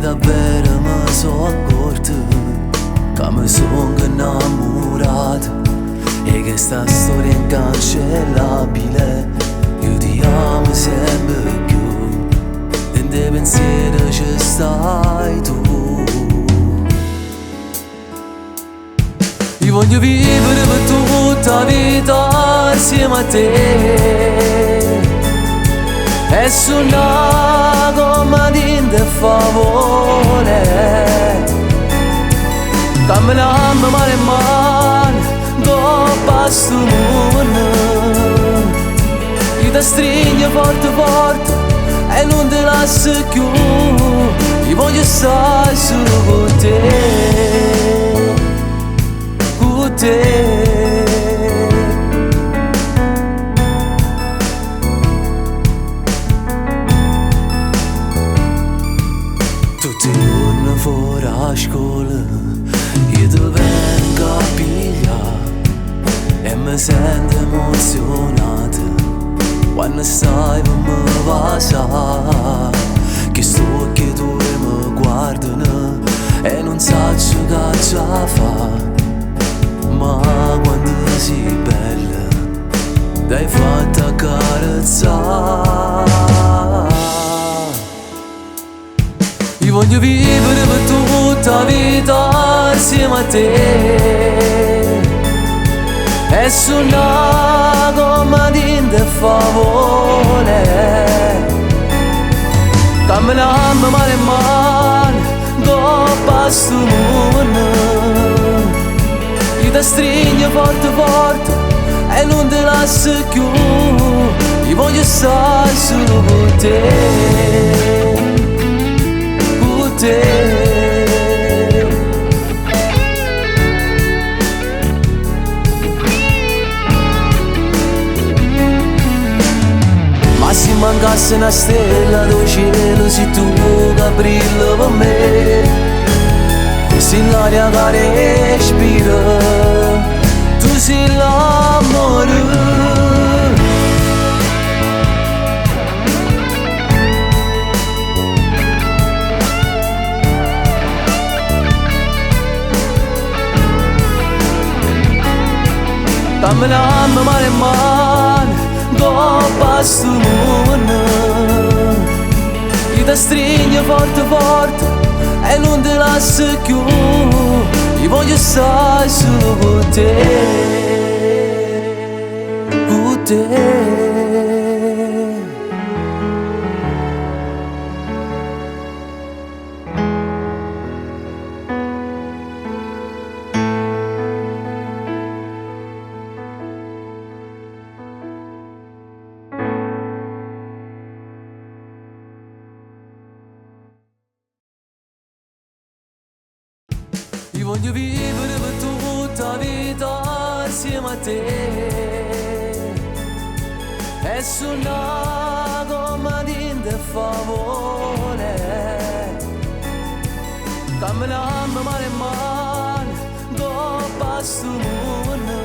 davvero mi sono accorto che mi sono innamorato e che sta storia incancellabile. Io ti amo sempre più, nel pensiero ci stai tu. Io voglio vivere per tutta la vita insieme a te e suonare come dinte favore, camminando mano in mano dopo sto mondo. Io ti stringo forte forte e non ti lascio più. Io voglio stare solo con te, con te. Tutti i giorni fuori a scuola io ti vengo a pigliare e mi sento emozionato quando stai per me passare. Che sto occhi tu mi guardano e non so che già fa, ma quando sei bella dai fatta accarezzare. Io voglio vivere per tutta la vita insieme a te e suonare come dinte favore, camminando mano in mano dopo sto mondo. Io ti stringo forte forte e non ti lascio più. Io voglio stare solo con te, con te. Ma se mancasse una stella del cielo, sei tu che brilla per me, sei l'aria che respiro, tu sei l'amore. Camminando mano in mano dopo sto mondo. Io ti stringo forte forte e non ti lascio più. Io voglio stare solo con te, con te. Io voglio vivere per tutta la vita insieme a te e suonare come dinte favore, camminando mano in mano dopo sto mondo.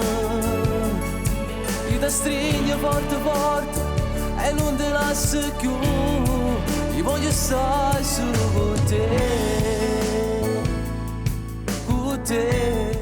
Io ti stringo forte forte e non ti lascio più. Io voglio stare solo con te, con te.